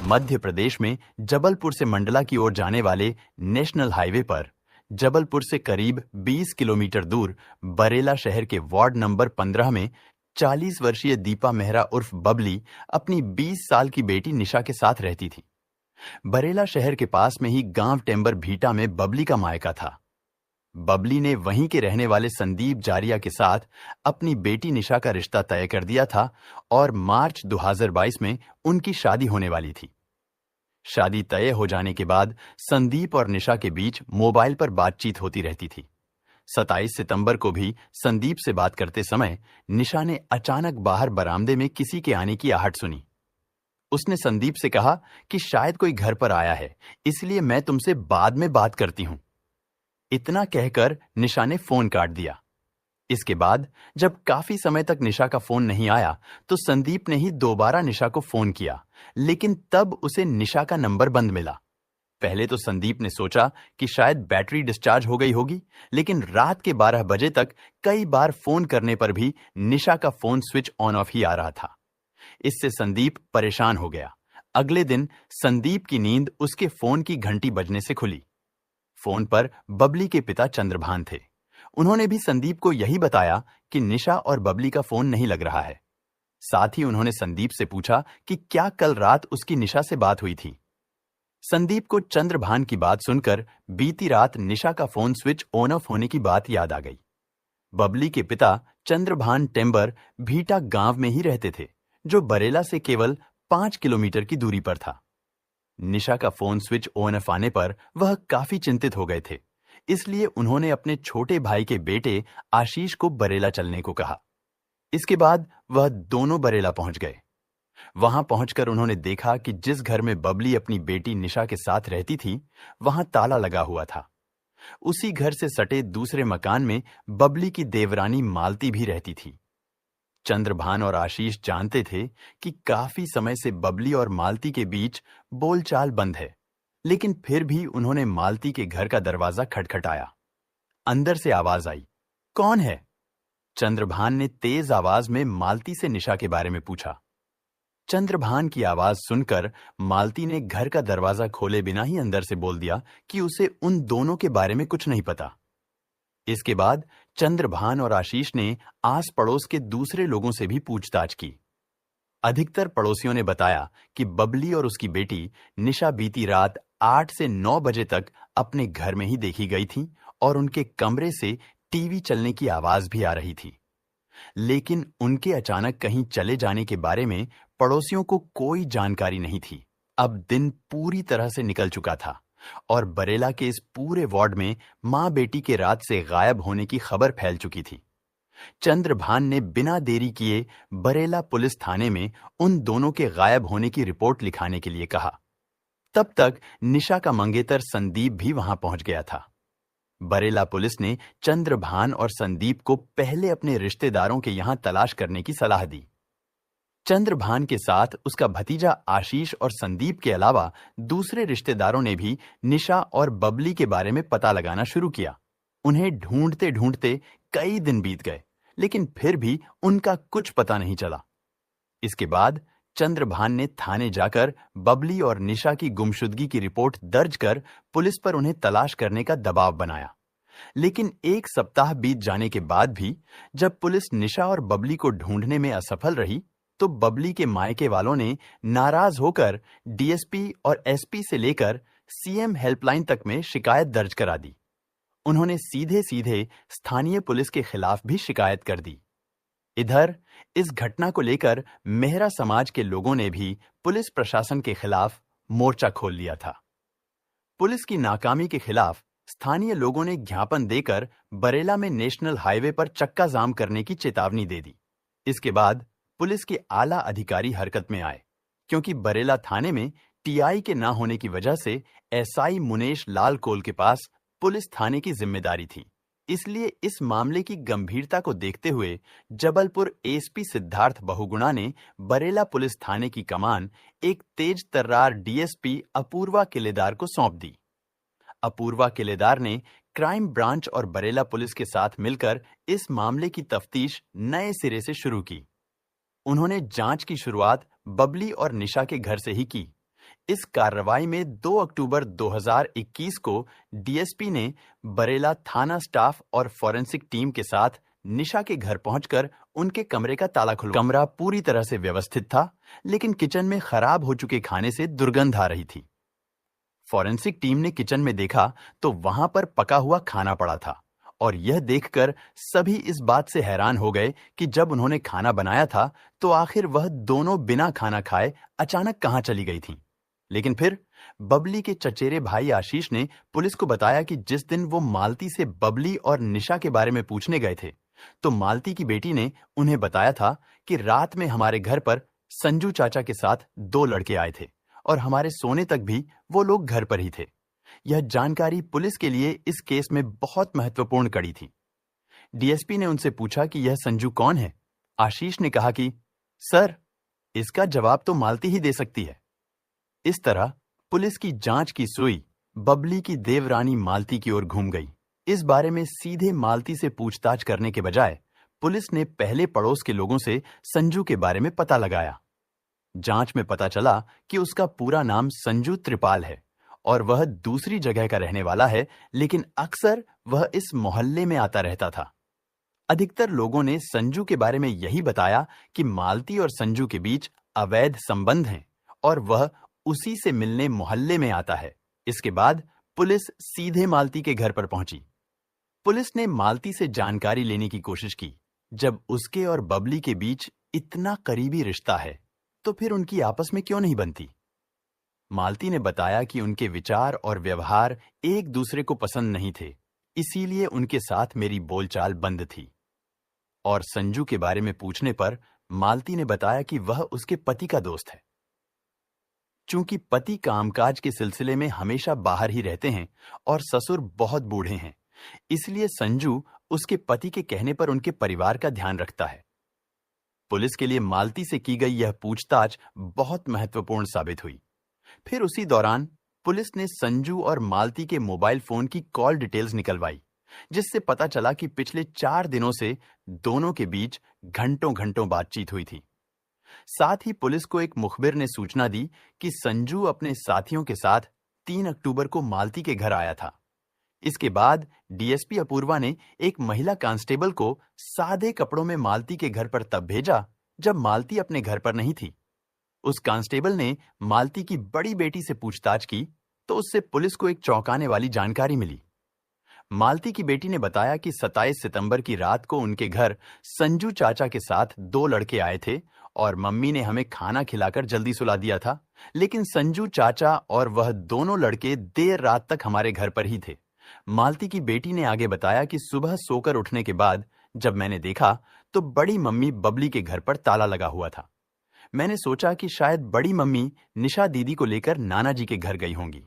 मध्य प्रदेश में जबलपुर से मंडला की ओर जाने वाले नेशनल हाईवे पर जबलपुर से करीब 20 किलोमीटर दूर बरेला शहर के वार्ड नंबर 15 में 40 वर्षीय दीपा मेहरा उर्फ बबली अपनी 20 साल की बेटी निशा के साथ रहती थी। बरेला शहर के पास में ही गांव टेम्बर भीटा में बबली का मायका था। बबली ने वहीं के रहने वाले संदीप जारिया के साथ अपनी बेटी निशा का रिश्ता तय कर दिया था और मार्च 2022 में उनकी शादी होने वाली थी। शादी तय हो जाने के बाद संदीप और निशा के बीच मोबाइल पर बातचीत होती रहती थी। 27 सितंबर को भी संदीप से बात करते समय निशा ने अचानक बाहर बरामदे में किसी के आने की आहट सुनी। उसने संदीप से कहा कि शायद कोई घर पर आया है, इसलिए मैं तुमसे बाद में बात करती हूं। इतना कहकर निशा ने फोन काट दिया। इसके बाद जब काफी समय तक निशा का फोन नहीं आया तो संदीप ने ही दोबारा निशा को फोन किया, लेकिन तब उसे निशा का नंबर बंद मिला। पहले तो संदीप ने सोचा कि शायद बैटरी डिस्चार्ज हो गई होगी, लेकिन रात के 12 बजे तक कई बार फोन करने पर भी निशा का फोन स्विच ऑन ऑफ ही आ रहा था। इससे संदीप परेशान हो गया। अगले दिन संदीप की नींद उसके फोन की घंटी बजने से खुली। फोन पर बबली के पिता चंद्रभान थे। उन्होंने भी संदीप को यही बताया कि निशा और बबली का फोन नहीं लग रहा है। साथ ही उन्होंने संदीप से पूछा कि क्या कल रात उसकी निशा से बात हुई थी। संदीप को चंद्रभान की बात सुनकर बीती रात निशा का फोन स्विच ऑन ऑफ होने की बात याद आ गई। बबली के पिता चंद्रभान टेम्बर भीटा गांव में ही रहते थे, जो बरेला से केवल 5 किलोमीटर की दूरी पर था। निशा का फोन स्विच ऑन ऑफ आने पर वह काफी चिंतित हो गए थे, इसलिए उन्होंने अपने छोटे भाई के बेटे आशीष को बरेला चलने को कहा। इसके बाद वह दोनों बरेला पहुंच गए। वहां पहुंचकर उन्होंने देखा कि जिस घर में बबली अपनी बेटी निशा के साथ रहती थी, वहां ताला लगा हुआ था। उसी घर से सटे दूसरे मकान में बबली की देवरानी मालती भी रहती थी। चंद्रभान और आशीष जानते थे कि काफी समय से बबली और मालती के बीच बोलचाल बंद है, लेकिन फिर भी उन्होंने मालती के घर का दरवाजा खटखटाया। अंदर से आवाज आई, कौन है? चंद्रभान ने तेज आवाज में मालती से निशा के बारे में पूछा। चंद्रभान की आवाज सुनकर मालती ने घर का दरवाजा खोले बिना ही अंदर से बोल दिया कि उसे उन दोनों के बारे में कुछ नहीं पता। इसके बाद चंद्रभान और आशीष ने आस पड़ोस के दूसरे लोगों से भी पूछताछ की। अधिकतर पड़ोसियों ने बताया कि बबली और उसकी बेटी निशा बीती रात 8 से 9 बजे तक अपने घर में ही देखी गई थी और उनके कमरे से टीवी चलने की आवाज भी आ रही थी। लेकिन उनके अचानक कहीं चले जाने के बारे में पड़ोसियों को कोई जानकारी नहीं थी। अब दिन पूरी तरह से निकल चुका था और बरेला के इस पूरे वार्ड में मां बेटी के रात से गायब होने की खबर फैल चुकी थी। चंद्रभान ने बिना देरी किए बरेला पुलिस थाने में उन दोनों के गायब होने की रिपोर्ट लिखाने के लिए कहा। तब तक निशा का मंगेतर संदीप भी वहां पहुंच गया था। बरेला पुलिस ने चंद्रभान और संदीप को पहले अपने रिश्तेदारों के यहां तलाश करने की सलाह दी। चंद्रभान के साथ उसका भतीजा आशीष और संदीप के अलावा दूसरे रिश्तेदारों ने भी निशा और बबली के बारे में पता लगाना शुरू किया। उन्हें ढूंढते ढूंढते कई दिन बीत गए, लेकिन फिर भी उनका कुछ पता नहीं चला। इसके बाद चंद्रभान ने थाने जाकर बबली और निशा की गुमशुदगी की रिपोर्ट दर्ज कर पुलिस पर उन्हें तलाश करने का दबाव बनाया। लेकिन 1 सप्ताह बीत जाने के बाद भी जब पुलिस निशा और बबली को ढूंढने में असफल रही, तो बबली के मायके वालों ने नाराज होकर डीएसपी और एसपी से लेकर सीएम हेल्पलाइन तक में शिकायत दर्ज करा दी। उन्होंने सीधे सीधे स्थानीय पुलिस के खिलाफ भी शिकायत कर दी। इधर इस घटना को लेकर मेहरा समाज के लोगों ने भी पुलिस प्रशासन के खिलाफ मोर्चा खोल लिया था। पुलिस की नाकामी के खिलाफ स्थानीय लोगों ने ज्ञापन देकर बरेला में नेशनल हाईवे पर चक्का जाम करने की चेतावनी दे दी। इसके बाद पुलिस के आला अधिकारी हरकत में आए, क्योंकि बरेला थाने में टीआई के ना होने की वजह से एसआई मुनेश लाल कोल के पास पुलिस थाने की जिम्मेदारी थी। इसलिए इस मामले की गंभीरता को देखते हुए जबलपुर एसपी सिद्धार्थ बहुगुणा ने बरेला पुलिस थाने की कमान एक तेज तर्रार डीएसपी अपूर्वा किलेदार को सौंप दी। अपूर्वा किलेदार ने क्राइम ब्रांच और बरेला पुलिस के साथ मिलकर इस मामले की तफ्तीश नए सिरे से शुरू की। उन्होंने जांच की शुरुआत बबली और निशा के घर से ही की। इस कार्रवाई में 2 अक्टूबर 2021 को डीएसपी ने बरेला थाना स्टाफ और फॉरेंसिक टीम के साथ निशा के घर पहुंचकर उनके कमरे का ताला खुलवाया। कमरा पूरी तरह से व्यवस्थित था, लेकिन किचन में खराब हो चुके खाने से दुर्गंध आ रही थी। फॉरेंसिक टीम ने किचन में देखा तो वहां पर पका हुआ खाना पड़ा था, और यह देखकर सभी इस बात से हैरान हो गए कि जब उन्होंने खाना बनाया था तो आखिर वह दोनों बिना खाना खाए अचानक कहां चली गई थीं। लेकिन फिर बबली के चचेरे भाई आशीष ने पुलिस को बताया कि जिस दिन वो मालती से बबली और निशा के बारे में पूछने गए थे, तो मालती की बेटी ने उन्हें बताया था कि रात में हमारे घर पर संजू चाचा के साथ 2 लड़के आए थे और हमारे सोने तक भी वो लोग घर पर ही थे। यह जानकारी पुलिस के लिए इस केस में बहुत महत्वपूर्ण कड़ी थी। डीएसपी ने उनसे पूछा कि यह संजू कौन है। आशीष ने कहा कि सर, इसका जवाब तो मालती ही दे सकती है। इस तरह पुलिस की जांच की सुई बबली की देवरानी मालती की ओर घूम गई। इस बारे में सीधे मालती से पूछताछ करने के बजाय पुलिस ने पहले पड़ोस के लोगों से संजू के बारे में पता लगाया। जांच में पता चला कि उसका पूरा नाम संजू त्रिपाल है और वह दूसरी जगह का रहने वाला है, लेकिन अक्सर वह इस मोहल्ले में आता रहता था। अधिकतर लोगों ने संजू के बारे में यही बताया कि मालती और संजू के बीच अवैध संबंध हैं और वह उसी से मिलने मोहल्ले में आता है। इसके बाद पुलिस सीधे मालती के घर पर पहुंची। पुलिस ने मालती से जानकारी लेने की कोशिश की। जब उसके और बबली के बीच इतना करीबी रिश्ता है, तो फिर उनकी आपस में क्यों नहीं बनती? मालती ने बताया कि उनके विचार और व्यवहार एक दूसरे को पसंद नहीं थे, इसीलिए उनके साथ मेरी बोलचाल बंद थी। और संजू के बारे में पूछने पर मालती ने बताया कि वह उसके पति का दोस्त है। चूंकि पति कामकाज के सिलसिले में हमेशा बाहर ही रहते हैं और ससुर बहुत बूढ़े हैं, इसलिए संजू उसके पति के कहने पर उनके परिवार का ध्यान रखता है। पुलिस के लिए मालती से की गई यह पूछताछ बहुत महत्वपूर्ण साबित हुई। फिर उसी दौरान पुलिस ने संजू और मालती के मोबाइल फोन की कॉल डिटेल्स निकलवाई, जिससे पता चला कि पिछले 4 दिनों से दोनों के बीच घंटों घंटों बातचीत हुई थी। साथ ही पुलिस को एक मुखबिर ने सूचना दी कि संजू अपने साथियों के साथ 3 अक्टूबर को मालती के घर आया था। इसके बाद डीएसपी अपूर्वा ने एक महिला कांस्टेबल को सादे कपड़ों में मालती के घर पर तब भेजा जब मालती अपने घर पर नहीं थी। उस कांस्टेबल ने मालती की बड़ी बेटी से पूछताछ की तो उससे पुलिस को एक चौंकाने वाली जानकारी मिली। मालती की बेटी ने बताया कि 27 सितंबर की रात को उनके घर संजू चाचा के साथ 2 लड़के आए थे और मम्मी ने हमें खाना खिलाकर जल्दी सुला दिया था, लेकिन संजू चाचा और वह दोनों लड़के देर रात तक हमारे घर पर ही थे। मालती की बेटी ने आगे बताया कि सुबह सोकर उठने के बाद जब मैंने देखा तो बड़ी मम्मी बबली के घर पर ताला लगा हुआ था। मैंने सोचा कि शायद बड़ी मम्मी निशा दीदी को लेकर नाना जी के घर गई होंगी।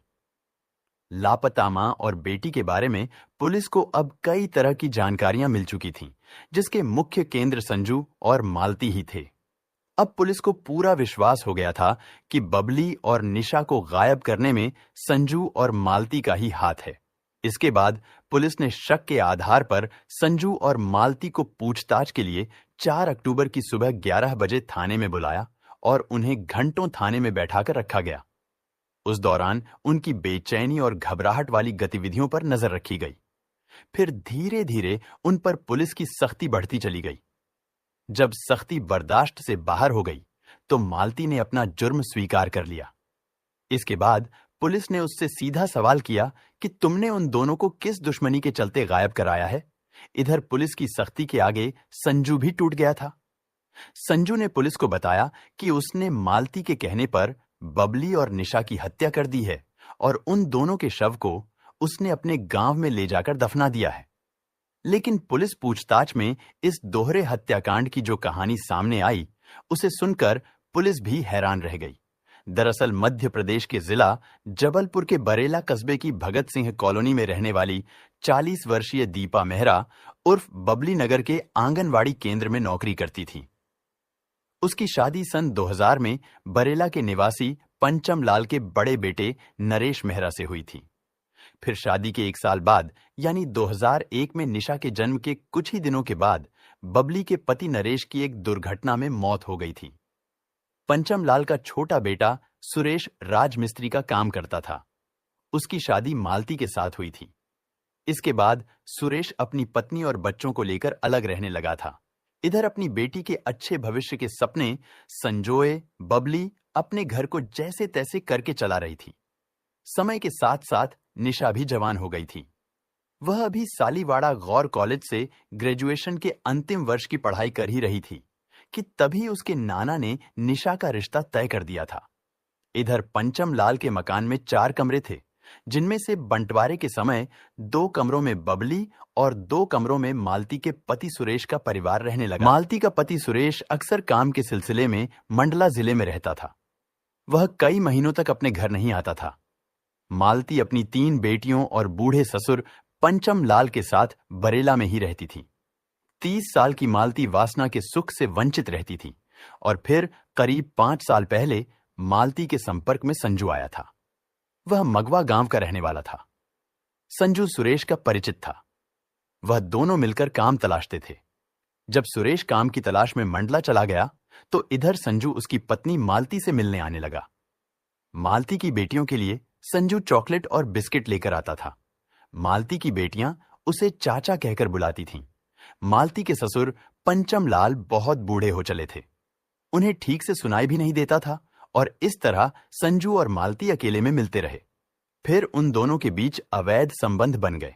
लापता मां और बेटी के बारे में पुलिस को अब कई तरह की जानकारियां मिल चुकी थीं, जिसके मुख्य केंद्र संजू और मालती ही थे। अब पुलिस को पूरा विश्वास हो गया था कि बबली और निशा को गायब करने में संजू और मालती का ही हाथ है। इसके बाद पुलिस ने शक के आधार पर संजू और मालती को पूछताछ के लिए 4 अक्टूबर की सुबह 11 बजे थाने में बुलाया और उन्हें घंटों थाने में बैठाकर रखा गया। उस दौरान उनकी बेचैनी और घबराहट वाली गतिविधियों पर नजर रखी गई। फिर धीरे धीरे उन पर पुलिस की सख्ती बढ़ती चली गई। जब सख्ती बर्दाश्त से बाहर हो गई तो मालती ने अपना जुर्म स्वीकार कर लिया। इसके बाद पुलिस ने उससे सीधा सवाल किया कि तुमने उन दोनों को किस दुश्मनी के चलते गायब कराया है। इधर पुलिस की सख्ती के आगे संजू भी टूट गया था। संजू ने पुलिस को बताया कि उसने मालती के कहने पर बबली और निशा की हत्या कर दी है और उन दोनों के शव को उसने अपने गांव में ले जाकर दफना दिया है। लेकिन पुलिस पूछताछ में इस दोहरे हत्याकांड की जो कहानी सामने आई, उसे सुनकर पुलिस भी हैरान रह गई। दरअसल मध्य प्रदेश के जिला जबलपुर के बरेला कस्बे की भगत सिंह कॉलोनी में रहने वाली 40 वर्षीय दीपा मेहरा उर्फ बबली नगर के आंगनवाड़ी केंद्र में नौकरी करती थी। उसकी शादी सन 2000 में बरेला के निवासी पंचम लाल के बड़े बेटे नरेश मेहरा से हुई थी। फिर शादी के 1 साल बाद यानी 2001 में निशा के जन्म के कुछ ही दिनों के बाद बबली के पति नरेश की एक दुर्घटना में मौत हो गई थी। पंचम लाल का छोटा बेटा सुरेश राजमिस्त्री का काम करता था। उसकी शादी मालती के साथ हुई थी। इसके बाद सुरेश अपनी पत्नी और बच्चों को लेकर अलग रहने लगा था। इधर अपनी बेटी के अच्छे भविष्य के सपने संजोए बबली अपने घर को जैसे तैसे करके चला रही थी। समय के साथ साथ निशा भी जवान हो गई थी। वह अभी सालीवाड़ा गौर कॉलेज से ग्रेजुएशन के अंतिम वर्ष की पढ़ाई कर ही रही थी कि तभी उसके नाना ने निशा का रिश्ता तय कर दिया था। इधर पंचम लाल के मकान में 4 कमरे थे, जिनमें से बंटवारे के समय 2 कमरों में बबली और 2 कमरों में मालती के पति सुरेश का परिवार रहने लगा। मालती का पति सुरेश अक्सर काम के सिलसिले में मंडला जिले में रहता था। वह कई महीनों तक अपने घर नहीं आता था। मालती अपनी 3 बेटियों और बूढ़े ससुर पंचम लाल के साथ बरेला में ही रहती थी। 30 साल की मालती वासना के सुख से वंचित रहती थी और फिर करीब 5 साल पहले मालती के संपर्क में संजू आया था। वह मगवा गांव का रहने वाला था। संजू सुरेश का परिचित था। वह दोनों मिलकर काम तलाशते थे। जब सुरेश काम की तलाश में मंडला चला गया तो इधर संजू उसकी पत्नी मालती से मिलने आने लगा। मालती की बेटियों के लिए संजू चॉकलेट और बिस्किट लेकर आता था। मालती की बेटियां उसे चाचा कहकर बुलाती थीं। मालती के ससुर पंचम लाल बहुत बूढ़े हो चले थे। उन्हें ठीक से सुनाई भी नहीं देता था और इस तरह संजू और मालती अकेले में मिलते रहे। फिर उन दोनों के बीच अवैध संबंध बन गए।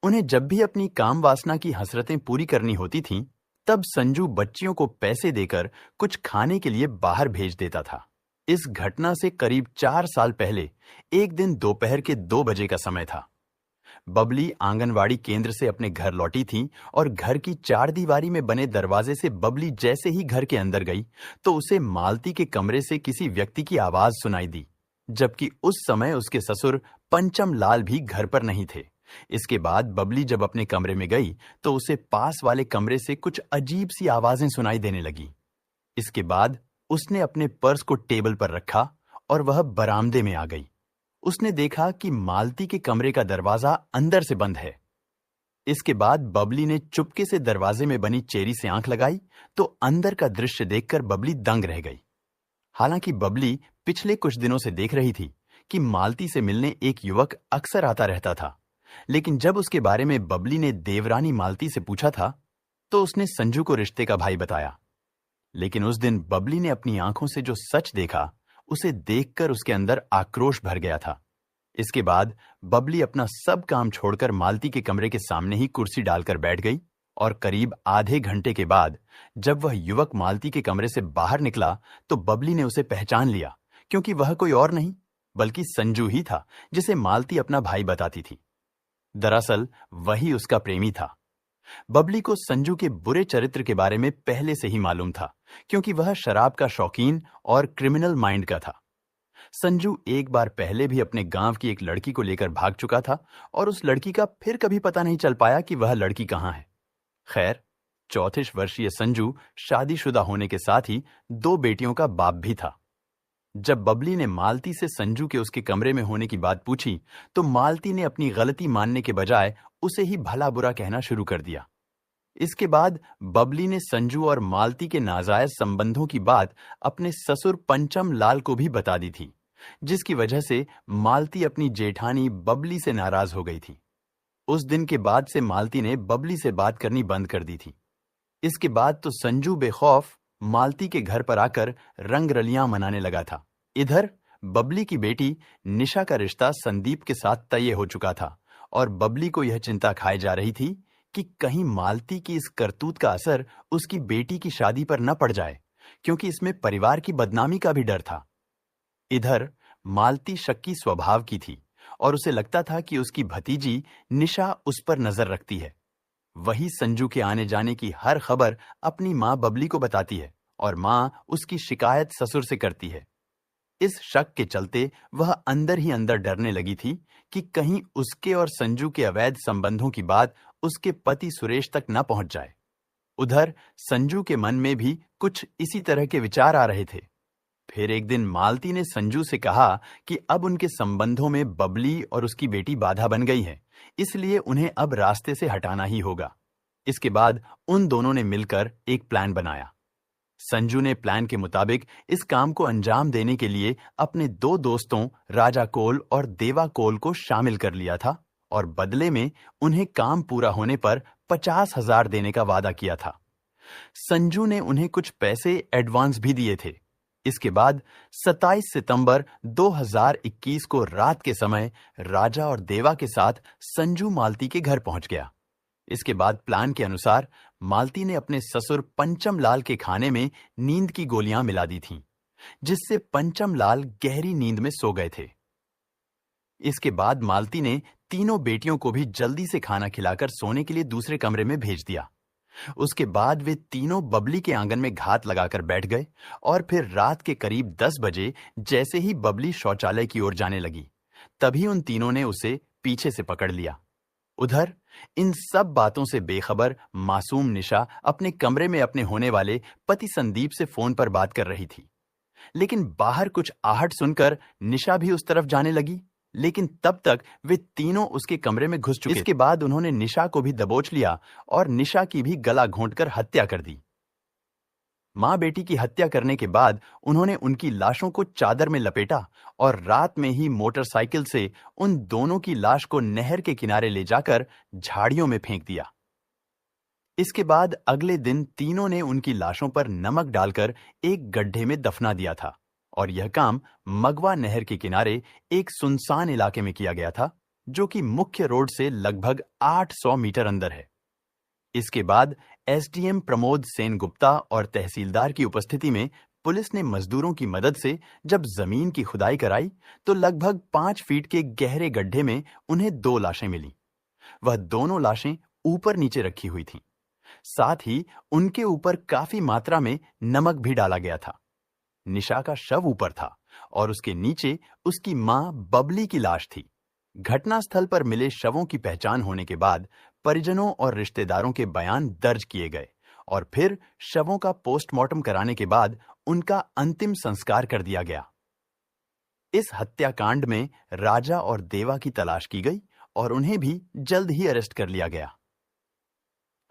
उन्हें जब भी अपनी काम वासना की हसरतें पूरी करनी होती थीं, तब संजू बच्चियों को पैसे देकर कुछ खाने के लिए बाहर भेज देता था। इस घटना से करीब 4 साल पहले एक दिन दोपहर के 2 बजे का समय था। बबली आंगनवाड़ी केंद्र से अपने घर लौटी थी और घर की 4 दीवारी में बने दरवाजे से बबली जैसे ही घर के अंदर गई तो उसे मालती के कमरे से किसी व्यक्ति की आवाज सुनाई दी, जबकि उस समय उसके ससुर पंचम लाल भी घर पर नहीं थे। इसके बाद बबली जब अपने कमरे में गई तो उसे पास वाले कमरे से कुछ अजीब सी आवाजें सुनाई देने लगी। इसके बाद उसने अपने पर्स को टेबल पर रखा और वह बरामदे में आ गई। उसने देखा कि मालती के कमरे का दरवाजा अंदर से बंद है। इसके बाद बबली ने चुपके से दरवाजे में बनी चेरी से आंख लगाई तो अंदर का दृश्य देखकर बबली दंग रह गई। हालांकि बबली पिछले कुछ दिनों से देख रही थी कि मालती से मिलने एक युवक अक्सर आता रहता था, लेकिन जब उसके बारे में बबली ने देवरानी मालती से पूछा था तो उसने संजू को रिश्ते का भाई बताया। लेकिन उस दिन बबली ने अपनी आंखों से जो सच देखा उसे देखकर उसके अंदर आक्रोश भर गया था। इसके बाद बबली अपना सब काम छोड़कर मालती के कमरे के सामने ही कुर्सी डालकर बैठ गई और करीब आधे घंटे के बाद जब वह युवक मालती के कमरे से बाहर निकला तो बबली ने उसे पहचान लिया, क्योंकि वह कोई और नहीं बल्कि संजू ही था जिसे मालती अपना भाई बताती थी। दरअसल वही उसका प्रेमी था। बबली को संजू के बुरे चरित्र के बारे में पहले से ही मालूम था, क्योंकि वह शराब का शौकीन और क्रिमिनल माइंड का था। संजू एक बार पहले भी अपने गांव की एक लड़की को लेकर भाग चुका था और उस लड़की का फिर कभी पता नहीं चल पाया कि वह लड़की कहां है। खैर, 34 वर्षीय संजू शादीशुदा होने के साथ ही 2 बेटियों का बाप भी था। जब बबली ने मालती से संजू के उसके कमरे में होने की बात पूछी तो मालती ने अपनी गलती मानने के बजाय उसे ही भला बुरा कहना शुरू कर दिया। इसके बाद बबली ने संजू और मालती के नाजायज संबंधों की बात अपने ससुर पंचम लाल को भी बता दी थी, जिसकी वजह से मालती अपनी जेठानी बबली से नाराज हो गई थी। उस दिन के बाद से मालती ने बबली से बात करनी बंद कर दी थी। इसके बाद तो संजू बेखौफ मालती के घर पर आकर रंगरलियां मनाने लगा था। इधर बबली की बेटी निशा का रिश्ता संदीप के साथ तय हो चुका था और बबली को यह चिंता खाए जा रही थी कि कहीं मालती की इस करतूत का असर उसकी बेटी की शादी पर न पड़ जाए, क्योंकि इसमें परिवार की बदनामी का भी डर था। इधर मालती शक्की स्वभाव की थी और उसे लगता था कि उसकी भतीजी निशा उस पर नजर रखती है। वही संजू के आने जाने की हर खबर अपनी मां बबली को बताती है और मां उसकी शिकायत ससुर से करती है। इस शक के चलते वह अंदर ही अंदर डरने लगी थी कि कहीं उसके और संजू के अवैध संबंधों की बात उसके पति सुरेश तक न पहुंच जाए। उधर संजू के मन में भी कुछ इसी तरह के विचार आ रहे थे। फिर एक दिन मालती ने संजू से कहा कि अब उनके संबंधों में बबली और उसकी बेटी बाधा बन गई है, इसलिए उन्हें अब रास्ते से हटाना ही होगा। इसके बाद उन दोनों ने मिलकर एक प्लान बनाया। संजू ने प्लान के मुताबिक इस काम को अंजाम देने के लिए अपने दो दोस्तों राजा कोल और देवा कोल को शामिल कर लिया था और बदले में उन्हें काम पूरा होने पर 50,000 देने का वादा किया था। संजू ने उन्हें कुछ पैसे एडवांस भी दिए थे। इसके बाद 27 सितंबर 2021 को रात के समय राजा और देवा के साथ संजू मालती के घर पहुंच गया। इसके बाद प्लान के अनुसार मालती ने अपने ससुर पंचम लाल के खाने में नींद की गोलियां मिला दी थीं, जिससे पंचम लाल गहरी नींद में सो गए थे। इसके बाद मालती ने तीनों बेटियों को भी जल्दी से खाना खिलाकर सोने के लिए दूसरे कमरे में भेज दिया। उसके बाद वे तीनों बबली के आंगन में घात लगाकर बैठ गए और फिर रात के करीब 10 बजे जैसे ही बबली शौचालय की ओर जाने लगी, तभी उन तीनों ने उसे पीछे से पकड़ लिया। उधर इन सब बातों से बेखबर मासूम निशा अपने कमरे में अपने होने वाले पति संदीप से फोन पर बात कर रही थी, लेकिन बाहर कुछ आहट सुनकर निशा भी उस तरफ जाने लगी, लेकिन तब तक वे तीनों उसके कमरे में घुस चुके। इसके बाद उन्होंने निशा को भी दबोच लिया और निशा की भी गला घोंटकर हत्या कर दी। मां बेटी की हत्या करने के बाद उन्होंने उनकी लाशों को चादर में लपेटा और रात में ही मोटरसाइकिल से उन दोनों की लाश को नहर के किनारे ले जाकर झाड़ियों में फेंक दिया। इसके बाद अगले दिन तीनों ने उनकी लाशों पर नमक डालकर एक गड्ढे में दफना दिया था और यह काम मगवा नहर के किनारे एक सुनसान इलाके में किया गया था, जो कि मुख्य रोड से लगभग 800 मीटर अंदर है। इसके बाद एसडीएम प्रमोद सेन गुप्ता और तहसीलदार की उपस्थिति में पुलिस ने मजदूरों की मदद से जब जमीन की खुदाई कराई तो लगभग 5 फीट के गहरे गड्ढे में उन्हें 2 लाशें मिली। वह दोनों लाशें ऊपर नीचे रखी हुई थीं। साथ ही उनके ऊपर काफी मात्रा में नमक भी डाला गया था। निशा का शव ऊपर था और उसके नीचे उसकी मां बबली की लाश थी। घटनास्थल पर मिले शवों की पहचान होने के बाद परिजनों और रिश्तेदारों के बयान दर्ज किए गए और फिर शवों का पोस्टमार्टम कराने के बाद उनका अंतिम संस्कार कर दिया गया। इस हत्याकांड में राजा और देवा की तलाश की गई और उन्हें भी जल्द ही अरेस्ट कर लिया गया।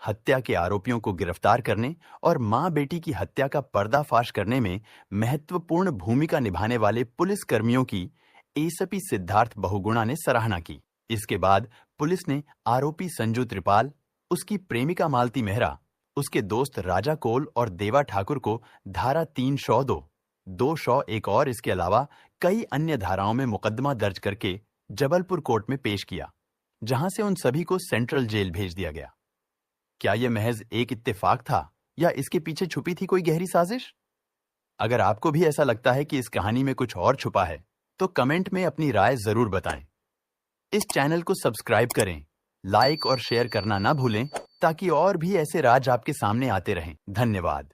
हत्या के आरोपियों को गिरफ्तार करने और मां बेटी की हत्या का पर्दाफाश करने में महत्वपूर्ण भूमिका निभाने वाले पुलिस कर्मियों की एसपी सिद्धार्थ बहुगुणा ने सराहना की। इसके बाद पुलिस ने आरोपी संजू त्रिपाल, उसकी प्रेमिका मालती मेहरा, उसके दोस्त राजा कोल और देवा ठाकुर को धारा 302, 201 और इसके अलावा कई अन्य धाराओं में मुकदमा दर्ज करके जबलपुर कोर्ट में पेश किया, जहां से उन सभी को सेंट्रल जेल भेज दिया गया। क्या यह महज एक इत्तेफाक था या इसके पीछे छुपी थी कोई गहरी साजिश? अगर आपको भी ऐसा लगता है कि इस कहानी में कुछ और छुपा है, तो कमेंट में अपनी राय जरूर बताएं। इस चैनल को सब्सक्राइब करें, लाइक और शेयर करना ना भूलें, ताकि और भी ऐसे राज आपके सामने आते रहें। धन्यवाद।